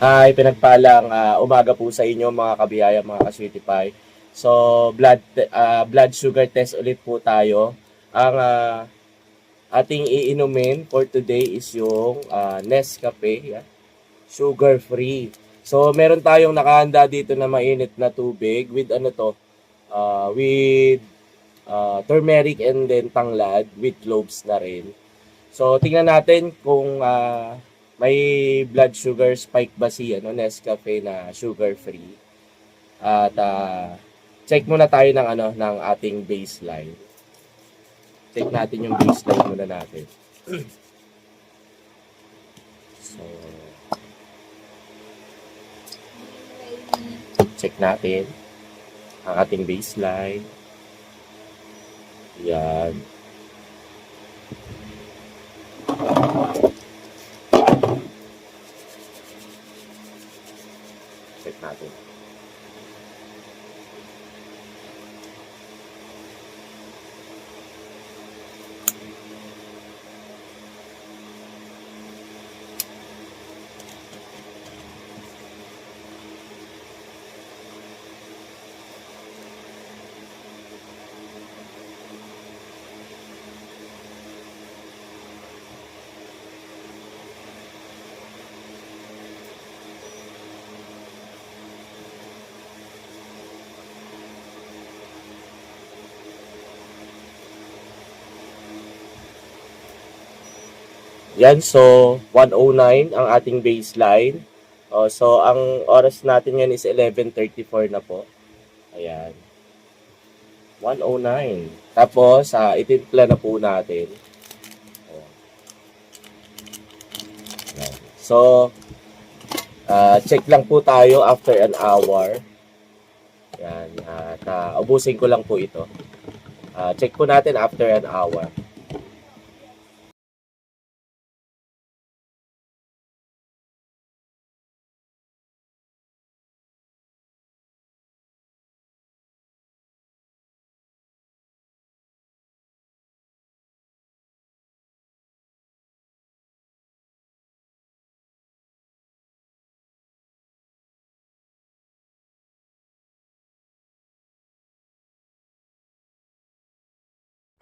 Ay, pinagpalang umaga po sa inyo mga kabiyaya, mga ka-Sweetie Pie. So, blood sugar test ulit po tayo. Ang ating iinumin for today is yung Nescafe, yeah, sugar free. So, meron tayong nakahanda dito na mainit na tubig with ano to, with turmeric and then tanglad with cloves na rin. So, tingnan natin kung may blood sugar spike ba si Nescafe na sugar free. At check muna tayo ng ng ating baseline. Check natin yung baseline muna natin. So, check natin ang ating baseline. Yan. Check natin. Yan, so 109 ang ating baseline. So ang oras natin yan is 11:34 na po. Ayan. 109. Tapos, itimpla na po natin. Ayan. So, check lang po tayo after an hour. Ayan. At ubusin ko lang po ito. Check po natin after an hour.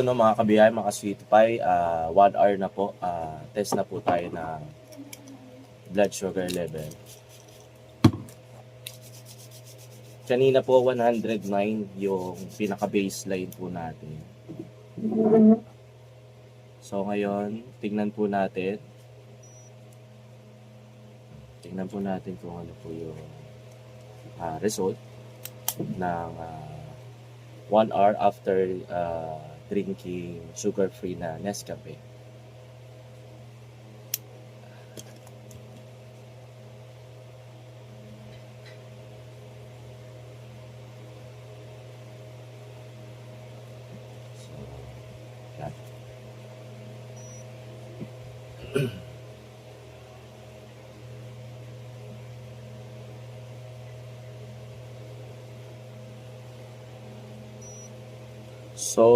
No, mga kabiyay, mga sweet pie, 1 hour na po. Test na po tayo ng blood sugar level. Kanina po 109 yung pinaka-baseline po natin. So ngayon, tingnan po natin. Tingnan po natin kung ano po yung result ng 1 hour after drinking sugar-free na Nescafe. So, yan. So,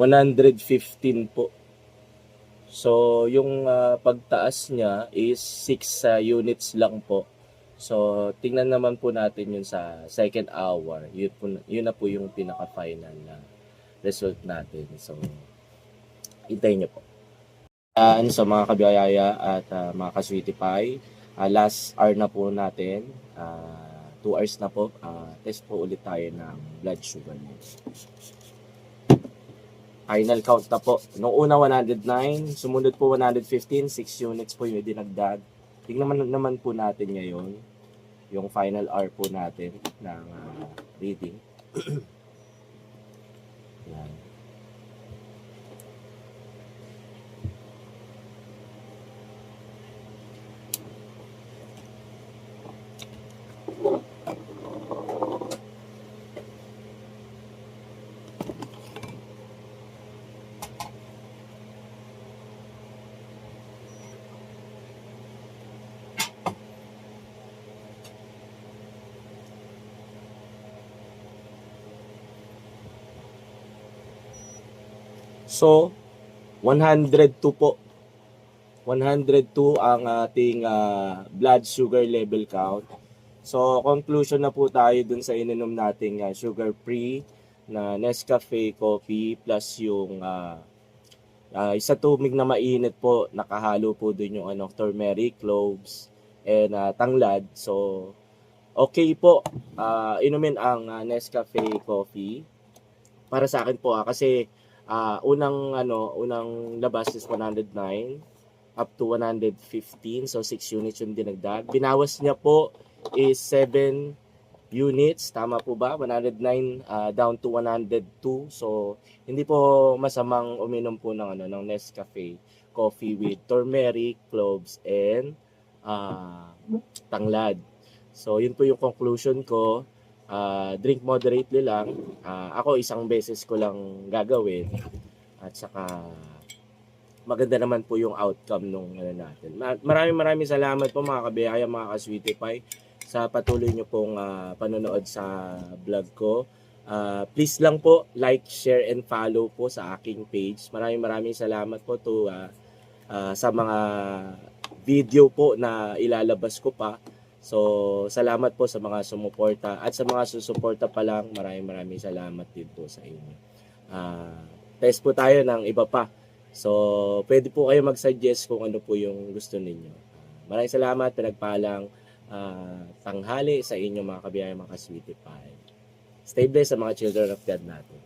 115 po. So, yung pagtaas niya is 6 units lang po. So, tingnan naman po natin yun sa second hour. Yun na po yung pinaka-final na result natin. So, hintayin niyo po. So, mga kabiyaya at mga ka-sweetie pie, last hour na po natin. 2 hours na po. Test po ulit tayo ng blood sugar niyo. Final count na po. Nung una 109, sumunod po 115, 6 units po yung dinagdag. Tingnan naman po natin ngayon yung final hour po natin ng reading. Yan. So, 102 po 102 ang ating blood sugar level count. So, conclusion na po tayo dun sa ininom nating sugar-free na Nescafe coffee plus yung isa tubig na mainit po, nakahalo po dun yung turmeric, cloves, and tanglad. So, okay po, inumin ang Nescafe coffee. Para sa akin po kasi unang labas is 109 up to 115, so 6 units yung dinagdag. Binawas niya po is 7 units, tama po ba? 109 down to 102. So hindi po masamang uminom po ng Nescafe coffee with turmeric, cloves, and tanglad. So yun po yung conclusion ko. Drink moderately lang. Ako isang beses ko lang gagawin at saka maganda naman po yung outcome nung natin. Maraming salamat po mga kabiyaya, mga ka-Sweetie Pie, sa patuloy nyo pong panonood sa vlog ko. Please lang po like, share, and follow po sa aking page. Maraming salamat po sa mga video po na ilalabas ko pa. So, salamat po sa mga sumuporta at sa mga susuporta pa lang, maraming salamat din po sa inyo. Test po tayo ng iba pa. So, pwede po kayo mag-suggest kung ano po yung gusto ninyo. Maraming salamat, pinagpalang tanghali sa inyo mga kabiyaya, mga ka-Sweetie Pie. Stay blessed sa mga children of God natin.